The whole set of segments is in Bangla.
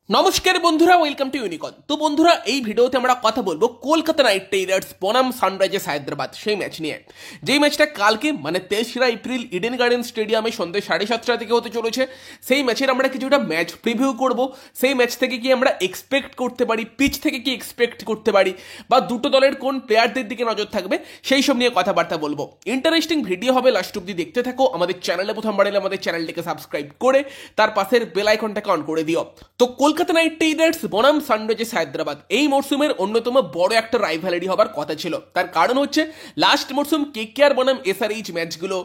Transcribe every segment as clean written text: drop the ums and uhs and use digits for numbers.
নমস্কার বন্ধুরা, ওয়েলকাম টু ইউনিকন। তো বন্ধুরা, এই ভিডিওতে আমরা কথা বলবো কলকাতা নাইট রাইডার্স বনাম সানরাইজার্স হায়দ্রাবাদ সেই ম্যাচ নিয়ে, যেই ম্যাচটা কালকে মানে 23 এপ্রিল ইডেন গার্ডেন স্টেডিয়ামে সন্ধ্যে 7:30 থেকে হতে চলেছে। সেই ম্যাচের আমরা কিছুটা ম্যাচ প্রিভিউ করব। সেই ম্যাচ থেকে কি আমরা এক্সপেক্ট করতে পারি, পিচ থেকে কি এক্সপেক্ট করতে পারি, বা দুটো দলের কোন প্লেয়ারদের দিকে নজর থাকবে সেই সব নিয়ে কথাবার্তা বলবো। ইন্টারেস্টিং ভিডিও হবে, লাস্ট অব্দি দেখতে থাকো। আমাদের চ্যানেলে প্রথমবার এলে আমাদের চ্যানেলটিকে সাবস্ক্রাইব করে তার পাশের বেল আইকনটাকে অন করে দিও। তো কলকাতা নাইট রাইডার্স বনাম সানরাইজার্স হায়দ্রাবাদ এই মরসুমের অন্যতম বড় একটা রাইভালারি হবার কথা ছিল। তার কারণ হচ্ছে লাস্ট মরসুম কেকেআর বনাম এসআরএইচ ম্যাচগুলো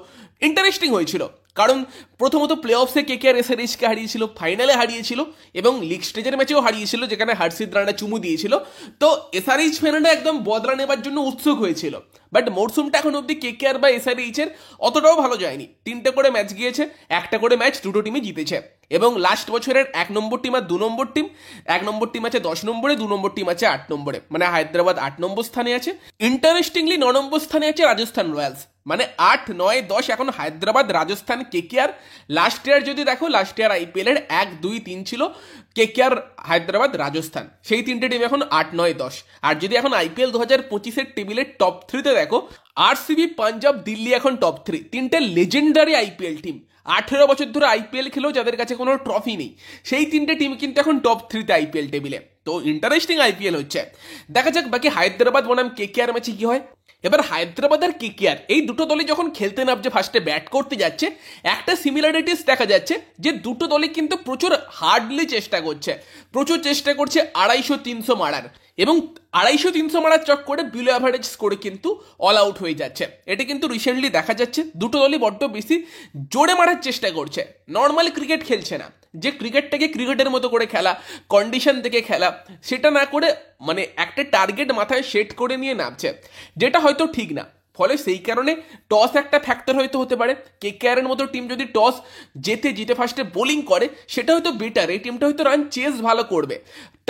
ইন্টারেস্টিং হয়েছিল, কারণ প্রথমত প্লে অফসে কেকেআর এসআরএইচকে হারিয়েছিল, ফাইনালে হারিয়েছিল এবং লিগ স্টেজের ম্যাচেও হারিয়েছিল, যেখানে হর্ষিত রানা চুমু দিয়েছিল। তো এসআরএইচ ফ্যানেরা একদম বদলা নেবার জন্য উৎসুক হয়েছিল। বাট মরসুমটা এখন অব্দি কেকেআর বা এসআরএইচের অতটাও ভালো যায়নি। 3টে করে ম্যাচ গিয়েছে, একটা করে ম্যাচ দুটো টিমই জিতেছে। এবং লাস্ট বছরের 1 নম্বর টিম আর 2 নম্বর টিম, 1 নম্বর টিম আছে 10 নম্বরে, 2 নম্বর টিম আছে 8 নম্বরে, মানে হায়দ্রাবাদ 8 নম্বর স্থানে আছে। ইন্টারেস্টিংলি 9 নম্বর স্থানে আছে রাজস্থান রয়্যালস, মানে 8, 9, 10 এখন Hyderabad, Rajasthan, KKR. Last year যদি দেখো, লাস্ট ইয়ার আইপিএল এর 1, 2, 3 ছিল কেকেআর, হায়দ্রাবাদ, রাজস্থান, সেই 3টে টিম এখন 8, 9, 10। আর যদি এখন আইপিএল 2025-এর টেবিলের টপ 3-তে দেখো, আরসিবি, পাঞ্জাব, দিল্লি এখন টপ 3, 3টে লেজেন্ডারি আইপিএল টিম। 18 বছর ধরে আইপিএল খেলেও যাদের কাছে কোনো ট্রফি নেই, সেই 3টে টিম কিন্তু এখন টপ 3-তে আইপিএল টেবিলে। তো ইন্টারেস্টিং আইপিএল হচ্ছে, দেখা যাক বাকি হায়দ্রাবাদ বনাম কেকেআর ম্যাচে কি হয়। এবার হায়দ্রাবাদ আর কেকেআর এই দুটো দলই যখন খেলতে নামছে, ফার্স্টে ব্যাট করতে যাচ্ছে, একটা সিমিলারিটিস দেখা যাচ্ছে যে দুটো দলই কিন্তু প্রচুর হার্ডলি চেষ্টা করছে, প্রচুর চেষ্টা করছে 250-300 মারার, এবং 250-300 মারার চক্করে বিলো অ্যাভারেজ স্কোরে কিন্তু অল আউট হয়ে যাচ্ছে। এটা কিন্তু রিসেন্টলি দেখা যাচ্ছে, দুটো দলই বড্ড বেশি জোরে মারার চেষ্টা করছে, নর্মাল ক্রিকেট খেলছে না, যে ক্রিকেটটাকে ক্রিকেটের মতো করে খেলা, কন্ডিশন থেকে খেলা, সেটা না করে মানে একটা টার্গেট মাথায় সেট করে নিয়ে নামছে, যেটা হয়তো ঠিক না। ফলে সেই কারণে টস একটা ফ্যাক্টর হয়তো হতে পারে। কেকেআরের মতো টিম যদি টস জিতে ফার্স্টে বোলিং করে, সেটা হয়তো বেটার, এই টিমটা হয়তো রান চেস ভালো করবে।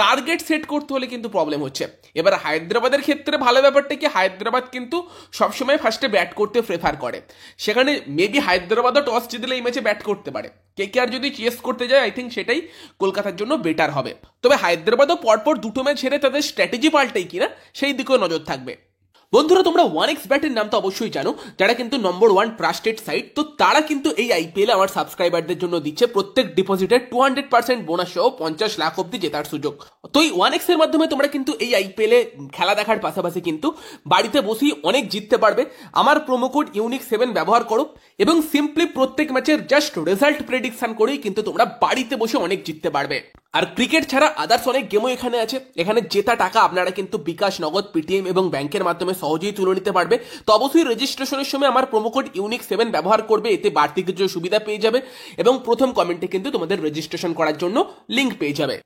টার্গেট সেট করতে হলে কিন্তু প্রবলেম হচ্ছে। এবার হায়দ্রাবাদের ক্ষেত্রে ভালো ব্যাপারটা কি, হায়দ্রাবাদ কিন্তু সবসময় ফার্স্টে ব্যাট করতে প্রেফার করে, সেখানে মেবি হায়দ্রাবাদও টস জিতলে এই ম্যাচে ব্যাট করতে পারে। কেকেআর যদি চেস করতে যায়, আই থিঙ্ক সেটাই কলকাতার জন্য বেটার হবে। তবে হায়দ্রাবাদও পরপর দুটো ম্যাচ হেরে তাদের স্ট্র্যাটেজি পাল্টাই কিনা সেই দিকেও নজর থাকবে। বন্ধুরা, তোমরা 1xBet-এর নাম তো অবশ্যই জানো, যারা কিন্তু নম্বর 1 ট্রাস্টেড সাইট। তো তারা কিন্তু এই আইপিএল আমার সাবস্ক্রাইবারদের জন্য দিচ্ছে প্রত্যেক ডিপোজিটে 200% বোনাস সহ 50 লাখ অব্দি জেতার সুযোগ। তো এই 1x এর মাধ্যমে তোমরা কিন্তু এই আইপিএলে খেলা দেখার পাশাপাশি কিন্তু বাড়িতে বসেই অনেক জিততে পারবে। আমার প্রোমো কোড ইউনিক7 ব্যবহার করো এবং সিম্পলি প্রত্যেক ম্যাচের জাস্ট রেজাল্ট প্রেডিকশন করেই কিন্তু তোমরা বাড়িতে বসে অনেক জিততে পারবে। আর ক্রিকেট ছাড়া আদার্স অনেক গেমও এখানে আছে। এখানে জেতা টাকা আপনারা কিন্তু বিকাশ, নগদ, পেটিএম এবং ব্যাংকের মাধ্যমে সহজেই তুলে নিতে পারবে। তো অবশ্যই রেজিস্ট্রেশনের সময় আমার প্রোমো কোড ইউনিক7 ব্যবহার করবে, এতে বাড়তি কিছু সুবিধা পেয়ে যাবে এবং প্রথম কমেন্টে কিন্তু তোমাদের রেজিস্ট্রেশন করার জন্য লিঙ্ক পেয়ে যাবে।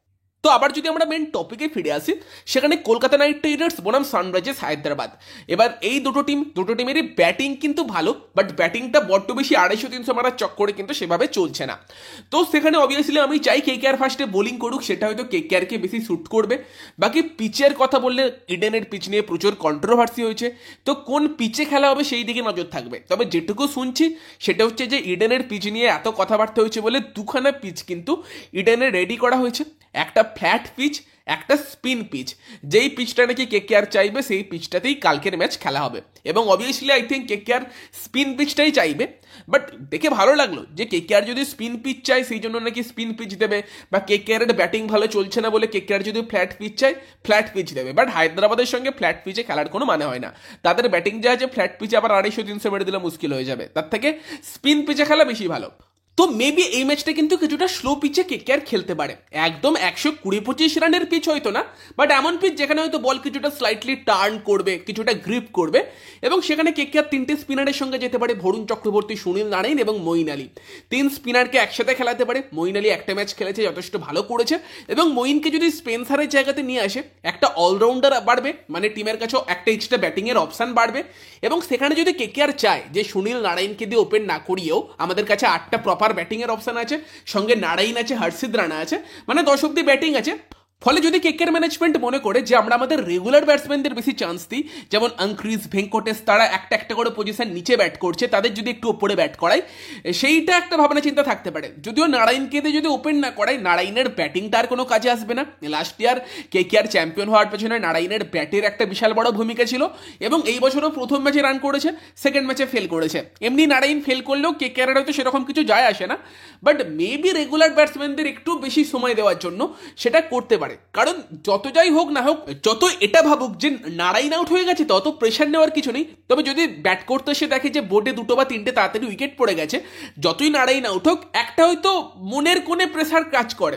তো আবার যদি আমরা মেন টপিকে ফিরে আসি, সেখানে কলকাতা নাইট রাইডার্স বনাম সানরাইজার্স হায়দ্রাবাদ। এবার এই দুটো টিমেরই ব্যাটিং কিন্তু ভালো, বাট ব্যাটিংটা বড্ড বেশি 250-300 মারার চক্করে কিন্তু সেভাবে চলছে না। তো সেখানে অবভিয়াসলি আমি চাই কেকেআর ফার্স্টে বোলিং করুক, সেটা হয়তো কেকেআরকে বেশি স্যুট করবে। বাকি পিচের কথা বললে, ইডেনের পিচ নিয়ে প্রচুর কন্ট্রোভার্সি হয়েছে, তো কোন পিচে খেলা হবে সেই দিকে নজর থাকবে। তবে যেটুকু শুনছি সেটা হচ্ছে যে ইডেনের পিচ নিয়ে এত কথাবার্তা হয়েছে বলে দুখানা পিচ কিন্তু ইডেনে রেডি করা হয়েছে, একটা ফ্ল্যাট পিচ, একটা স্পিন পিচ। যেই পিচটা নাকি কেকেআর চাইবে সেই পিচটাতেই কালকের ম্যাচ খেলা হবে, এবং obviously I think KKR spin পিচটাই চাইবে। বাট দেখে ভালো লাগলো যে কেকেআর যদি স্পিন পিচ চায় সেই জন্য নাকি স্পিন পিচ দেবে, বা কেকেআরের ব্যাটিং ভালো চলছে না বলে কেকেআর যদি ফ্ল্যাট পিচ চায় ফ্ল্যাট পিচ দেবে। বাট হায়দ্রাবাদের সঙ্গে ফ্ল্যাট পিচে খেলার কোনো মানে হয় না, তাদের ব্যাটিং যা আছে, ফ্ল্যাট পিচে আবার 250-300 মেরে দিলে মুশকিল হয়ে যাবে, তার থেকে স্পিন পিচে খেলা বেশি ভালো। তো মেবি এই ম্যাচটা কিন্তু কিছুটা স্লো পিচে কেকেআর খেলতে পারে, একদম 120-25 রানের পিচ হয়তো না, বাট এমন পিচ যেখানে হয়তো বল কিছুটা স্লাইটলি টার্ন করবে, কিছুটা গ্রিপ করবে, এবং সেখানে কেকেআর 3টে স্পিনারের সঙ্গে যেতে পারে, বরুণ চক্রবর্তী, সুনীল নারায়ণ এবং মঈন আলী। 3 স্পিনারকে একসাথে খেলাতে পারে। মঈন আলী একটা ম্যাচ খেলেছে, যথেষ্ট ভালো করেছে, এবং মঈনকে যদি স্পেন্সারের জায়গাতে নিয়ে আসে, একটা অলরাউন্ডার বাড়বে, মানে টিমের কাছেও একটা এক্সট্রা ব্যাটিংয়ের অপশান বাড়বে। এবং সেখানে যদি কেকেআর চায় যে সুনীল নারায়ণকে দিয়ে ওপেন না করিয়েও আমাদের কাছে 8টা প্রপার ব্যাটিং এর অপশন আছে, সঙ্গে নারায়ণ আছে, হর্ষিত রানা আছে, মানে 10 অব্দি ব্যাটিং আছে, ফলে যদি কেকেআর ম্যানেজমেন্ট মনে করে যে আমরা আমাদের রেগুলার ব্যাটসম্যানদের বেশি চান্স দিই, যেমন আঙ্ক্রিজ, ভেঙ্কটেশ, তারা একটা একটা করে পজিশন নিচে ব্যাট করছে, তাদের যদি একটু ওপরে ব্যাট করায়, সেইটা একটা ভাবনা চিন্তা থাকতে পারে। যদিও নারায়ণকে দিয়ে যদি ওপেন না করায়, নারায়ণের ব্যাটিংটা আর কোনো কাজে আসবে না। লাস্ট ইয়ার কেকেআর চ্যাম্পিয়ন হওয়ার পেছনে নারায়ণের ব্যাটের একটা বিশাল বড় ভূমিকা ছিল, এবং এই বছরও প্রথম ম্যাচে রান করেছে, সেকেন্ড ম্যাচে ফেল করেছে। এমনি নারায়ণ ফেল করলেও কেকেআর হয়তো সেরকম কিছু যায় আসে না, বাট মেবি রেগুলার ব্যাটসম্যানদের একটু বেশি সময় দেওয়ার জন্য সেটা করতে পারে। কারণ যত যাই হোক না হোক, যত এটা ভাবুক যে নারায়ণ আউট হয়ে গেছে তত প্রেশার নেওয়ার কিছু নেই, তবে যদি ব্যাট করতে এসে দেখে যে বোর্ডে 2 বা 3টে তাড়াতাড়ি উইকেট পড়ে গেছে, যতই নারায়ণ আউট হোক একটা হয়তো মনের কোণে প্রেশার কাজ করে।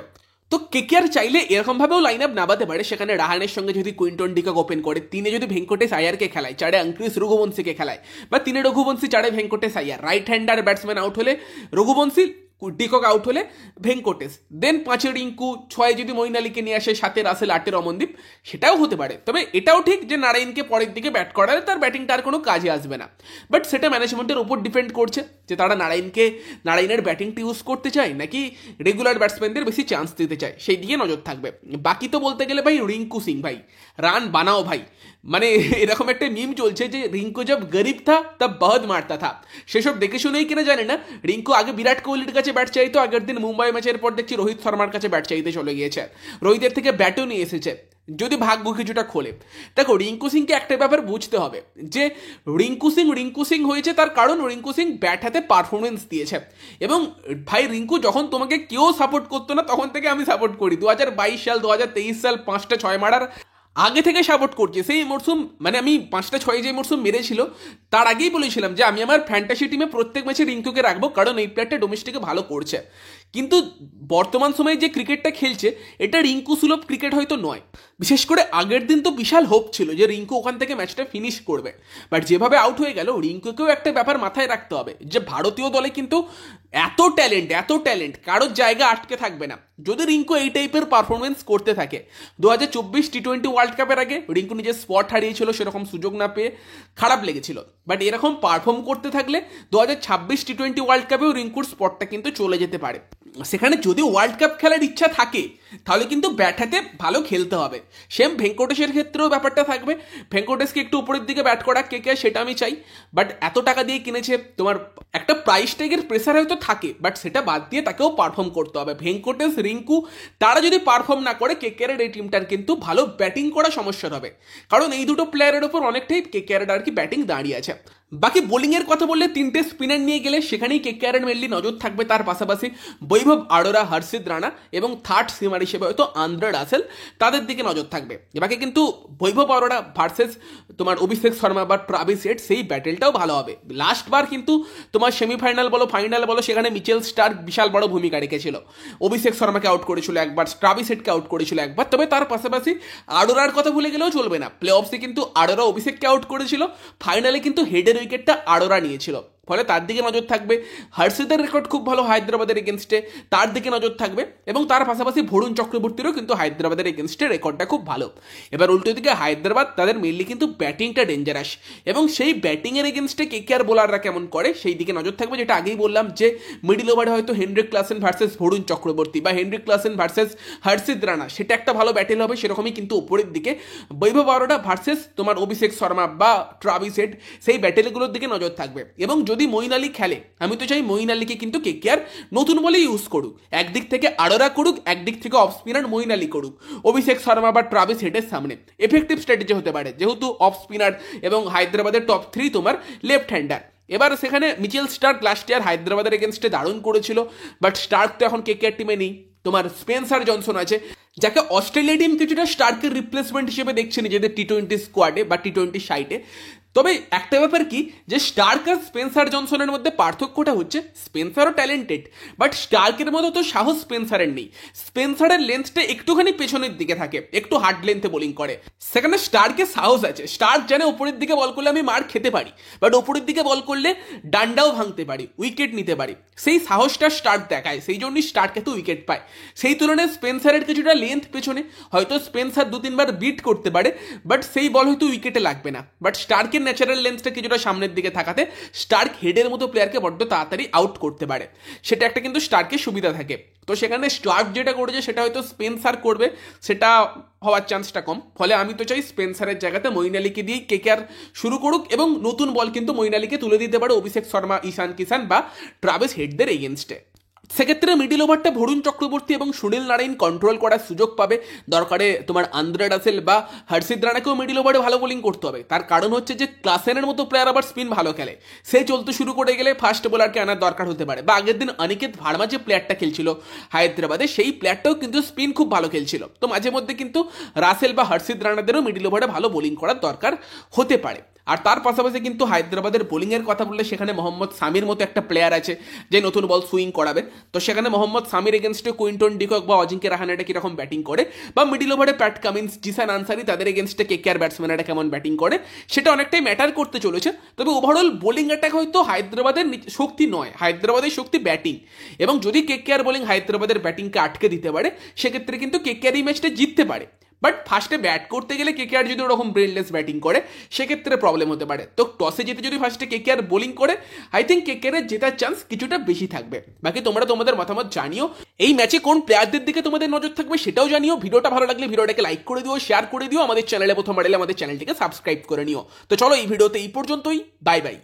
তো কেকেআর চাইলে এরকমভাবেও লাইন আপ নামাতে পারে, সেখানে রাহানের সঙ্গে যদি কুইন্টন ডিকক ওপেন করে, 3-এ যদি ভেঙ্কটেশ আয়ারকে খেলায়, 4-এ আঙ্ক্রিস রঘুবংশীকে খেলায়, বা 3-এ রঘুবংশী, 4-এ ভেঙ্কটেশ আয়ার, রাইট হ্যান্ডার ব্যাটসম্যান আউট হলে রঘুবংশী, ডিকক আউট হলে ভেঙ্কটেশ, দেন 5-এ রিঙ্কু, 6-এ যদি মঈন আলীকে নিয়ে আসে, 7-এ রাসেল, 8-এ রমনদীপ, সেটাও হতে পারে। তবে এটাও ঠিক যে নারায়ণকে পরের দিকে ব্যাট করালে তার ব্যাটিংটা আর কোনো কাজে আসবে না, বাট সেটা ম্যানেজমেন্টের উপর ডিপেন্ড করছে যে তারা নারায়ণের ব্যাটিংটা ইউজ করতে চায় নাকি রেগুলার ব্যাটসম্যানদের বেশি চান্স দিতে চায়, সেই দিকে নজর থাকবে। বাকি তো বলতে গেলে ভাই রিঙ্কু সিং ভাই, রান বানাও ভাই, মানে এরকম একটা মিম চলছে যে রিঙ্কু জব গরিব থা তব বহুত মারতা থা, সেসব দেখে শুনেই কিনা জানে না, রিঙ্কু আগে বিরাট কোহলির কাছে ব্যাট চাইতো, আগের দিন মুম্বাই ম্যাচের পর দেখছি রোহিত শর্মার কাছে ব্যাট চাইতে চলে গিয়েছে, রোহিতের থেকে ব্যাটও নিয়ে এসেছে, যদি ভাগ্য কিছুটা খোলে। দেখো রিঙ্কু সিংকে একটা ব্যাপার বুঝতে হবে যে রিঙ্কু সিং হয়েছে তার কারণ রিঙ্কু সিং ব্যাট হাতে পারফরমেন্স দিয়েছে, এবং ভাই রিঙ্কু যখন তোমাকে কেউ সাপোর্ট করতো না তখন থেকে আমি সাপোর্ট করি, 2022 সাল 2023 সাল 5টা 6 মারার আগে থেকে সাপোর্ট করছি। সেই মরশুম মানে আমি 5টা 6 যে মরশুম মেরেছিল তার আগেই বলেছিলাম যে আমি আমার ফ্যান্টাসি টিমে প্রত্যেক ম্যাচে রিঙ্কুকে রাখবো, কারণ এই প্লেয়ারটা ডোমেস্টিকে ভালো করছে। কিন্তু বর্তমান সময়ে যে ক্রিকেটটা খেলছে এটা রিঙ্কু সুলভ ক্রিকেট হয়তো নয়। বিশেষ করে আগের দিন তো বিশাল হোপ ছিল যে রিঙ্কু ওখান থেকে ম্যাচটা ফিনিশ করবে, বাট যেভাবে আউট হয়ে গেল, রিঙ্কুকেও একটা ব্যাপার মাথায় রাখতে হবে যে ভারতীয় দলে কিন্তু এত ট্যালেন্ট কারোর জায়গা আটকে থাকবে না যদি রিঙ্কু এই টাইপের পারফরমেন্স করতে থাকে। 2024 টি-20 ওয়ার্ল্ড কাপের আগে রিঙ্কু নিজের স্পট হারিয়েছিল, সেরকম সুযোগ না পেয়ে খারাপ লেগেছিল, বাট এরকম পারফর্ম করতে থাকলে 2026 টি-20 ওয়ার্ল্ড কাপেও রিঙ্কুর স্পটটা কিন্তু চলে যেতে পারে। সেখানে যদি ওয়ার্ল্ড কাপ খেলার ইচ্ছা থাকে তাহলে কিন্তু ব্যাট হাতে ভালো খেলতে হবে। সেম ভেঙ্কটেশের ক্ষেত্রেও ব্যাপারটা থাকবে, ভেঙ্কটেশকে একটু উপরের দিকে ব্যাট করা কেকেআর সেটা আমি চাই, বাট এত টাকা দিয়ে কিনেছে, তোমার একটা প্রাইস ট্যাগের প্রেসার হয়তো থাকে, বাট সেটা বাদ দিয়ে তাকেও পারফর্ম করতে হবে। ভেঙ্কটেশ, রিঙ্কু তারা যদি পারফর্ম না করে কেকেআরের এই টিমটার কিন্তু ভালো ব্যাটিং করা সমস্যা হবে, কারণ এই দুটো প্লেয়ারের ওপর অনেকটাই কেকেআরের আর কি ব্যাটিং দাঁড়িয়ে আছে। বাকি বোলিংয়ের কথা বললে 3টে স্পিনার নিয়ে গেলে সেখানেই কেকেআরের মেনলি নজর থাকবে, তার পাশাপাশি বৈভব আরোরা, হর্ষিত রানা এবং থার্ড সিমার হিসেবে হয়তো আন্দ্রে রাসেল, তাদের দিকে নজর থাকবে। বাকি কিন্তু বৈভব আরোরা ভার্সেস তোমার অভিষেক শর্মা বা ট্রাভিস হেড, সেই ব্যাটেলটাও ভালো হবে। লাস্টবার কিন্তু তোমার সেমিফাইনাল বলো ফাইনাল বলো সেখানে মিচেল স্টার্ক বিশাল বড় ভূমিকা রেখেছিল, অভিষেক শর্মাকে আউট করেছিল একবার, ট্রাভিস হেডকে আউট করেছিল একবার। তবে তার পাশাপাশি আরোরার কথা ভুলে গেলেও চলবে না, প্লে অফসে কিন্তু আরোরা অভিষেককে আউট করেছিল, ফাইনালে কিন্তু হেডের উইকেটটা আরোরা নিয়েছিল, ফলে তার দিকে নজর থাকবে। হর্ষিতের রেকর্ড খুব ভালো হায়দ্রাবাদের এগেনস্টে, তার দিকে নজর থাকবে, এবং তার পাশাপাশি বরুণ চক্রবর্তীরও কিন্তু হায়দ্রাবাদের এগেনস্টে রেকর্ডটা খুব ভালো। এবার উল্টো দিকে হায়দ্রাবাদ, তাদের মেনলি কিন্তু ব্যাটিংটা ডেঞ্জারাস, এবং সেই ব্যাটিংয়ের এগেনস্টে কেকেআর বোলাররা কেমন করে সেই দিকে নজর থাকবে। যেটা আগেই বললাম যে মিডিল ওভারে হয়তো Heinrich Klaasen versus Varun Chakravarthy বা Heinrich Klaasen versus Harshit Rana, সেটা একটা ভালো ব্যাটেল হবে। সেরকমই কিন্তু উপরের দিকে বৈভব আরোরা ভার্সেস তোমার অভিষেক শর্মা বা ট্রাভিস হেড, সেই ব্যাটেলগুলোর দিকে নজর থাকবে। এবং যদি মঈন আলী খেলে, আমি তো চাই মঈন আলীকে কিন্তু কেকেআর নতুন বলে ইউজ করুক, একদিক থেকে আরোরা করুক, একদিক থেকে অফ স্পিনার মঈন আলী করুক অভিষেক শর্মা বা ট্রাভিস হেডের সামনে। এফেক্টিভ স্ট্র্যাটেজি হতে পারে, যেহেতু অফ স্পিনার এবং হায়দ্রাবাদের টপ 3 তোমার লেফট হ্যান্ডার। এবার সেখানে মিচেল স্টার্ক লাস্ট ইয়ার হায়দ্রাবাদের এগেনস্টে দারুণ করেছিল, বাট স্টার্ক তো এখন কেকেআর টিমে নেই। তোমার স্পেন্সার জনসন আছে, যাকে অস্ট্রেলিয়া টিম কিছুটা স্টার্কের রিপ্লেসমেন্ট হিসেবে দেখছে নিজেদের টি-20 স্কোয়াডে বা টি-20 সাইটে। তবে একটা ব্যাপার কি, যে স্টার্ক আর স্পেন্সার জনসনের মধ্যে পার্থক্যটা হচ্ছে স্পেন্সারও ট্যালেন্টেড, বাট স্টার্কের মতো তো সাহস স্পেন্সারের নেই। স্পেন্সারের লেন্থটা একটুখানি পেছনের দিকে থাকে, একটু হার্ড লেন্থে বোলিং করে, সেখানে স্টার্কের সাহস আছে। স্টার্ক জানে ওপরের দিকে বল করলে আমি মার খেতে পারি, বাট ওপরের দিকে বল করলে ডান্ডাও ভাঙতে পারি, উইকেট নিতে পারি, সেই সাহসটা স্টার্ক দেখায়, সেই জন্যই স্টার্ক এত উইকেট পায়। সেই তুলনায় স্পেন্সারের কিছুটা লেন্থ পেছনে, হয়তো স্পেন্সার 2-3 বার বিট করতে পারে, বাট সেই বল হয়তো উইকেটে লাগবে না। বাট স্টার্কের স্টার্কের ন্যাচারাল লেন্সটা কিছুটা সামনের দিকে থাকাতে স্টার্ক হেডের মতো প্লেয়ারকে বড্ড তাড়াতাড়ি আউট করতে পারে, সেটা একটা কিন্তু স্টার্কের সুবিধা থাকে। তো সেখানে স্টার্ক যেটা করেছে সেটা হয়তো স্পেন্সার করবে, সেটা হওয়ার চান্সটা কম। ফলে আমি তো চাই স্পেন্সারের জায়গাতে মঈন আলীকে দিয়েই কেকেআর শুরু করুক, এবং নতুন বল কিন্তু মঈন আলীকে তুলে দিতে পারে অভিষেক শর্মা, ঈশান কিষান বা ট্রাভিস হেডদের এগেনস্টে। সেক্ষেত্রে মিডিল ওভারটা বরুণ চক্রবর্তী এবং সুনীল নারায়ণ কন্ট্রোল করার সুযোগ পাবে। দরকারে তোমার আন্দ্রে রাসেল বা হর্ষিত রানাকেও মিডিল ওভারে ভালো বোলিং করতে হবে। তার কারণ হচ্ছে যে ক্লাসেনের মতো প্লেয়ার আবার স্পিন ভালো খেলে, সে চলতে শুরু করে গেলে ফাস্ট বোলারকে আনার দরকার হতে পারে। বা আগের দিন অনিকেত ভার্মা যে প্লেয়ারটা খেলছিল হায়দ্রাবাদে, সেই প্লেয়ারটাও কিন্তু স্পিন খুব ভালো খেলছিল। তো মাঝে মধ্যে কিন্তু রাসেল বা হর্ষিত রানাদেরও মিডিল ওভারে ভালো বোলিং করার দরকার হতে পারে। আর তার পাশাপাশি কিন্তু হায়দ্রাবাদের বোলিংয়ের কথা বললে সেখানে মোহাম্মদ সামির মতো একটা প্লেয়ার আছে যে নতুন বল সুইং করাবে। তো সেখানে মোহাম্মদ সামির এগেনস্টে কুইন্টন ডিকক বা অজিঙ্ক্য রাহানেটা কীরকম ব্যাটিং করে, বা মিডিল ওভারে প্যাট কামিন্স, জিসান আনসারি তাদের এগেনস্টে কেকেআর ব্যাটসম্যানেরা কেমন ব্যাটিং করে, সেটা অনেকটাই ম্যাটার করতে চলেছে। তবে ওভারঅল বোলিং অ্যাটাক হয়তো হায়দ্রাবাদের শক্তি নয়, হায়দ্রাবাদের শক্তি ব্যাটিং। এবং যদি কেকেআর বোলিং হায়দ্রাবাদের ব্যাটিংকে আটকে দিতে পারে, সেক্ষেত্রে কিন্তু কেকেআর এই ম্যাচটা জিততে পারে। বাট ফার্স্টে ব্যাট করতে গেলে কেকেআর যদি ওরকম ব্রেনলেস ব্যাটিং করে, সেক্ষেত্রে প্রবলেম হতে পারে। তো টসে জিতে যদি ফার্স্টে কেকেআর বোলিং করে, আই থিঙ্ক কেকেআরের জেতার চান্স কিছুটা বেশি থাকবে। বাকি তোমরা তোমাদের মতামত জানিও, এই ম্যাচে কোন প্লেয়ারদের দিকে তোমাদের নজর থাকবে সেটাও জানিও। ভিডিওটা ভালো লাগলে ভিডিওটাকে লাইক করে দিও, শেয়ার করে দিও, আমাদের চ্যানেলে প্রথমবার এলে আমাদের চ্যানেলটিকে সাবস্ক্রাইব করে নিও। তো চলো এই ভিডিওতে এই পর্যন্তই, বাই বাই।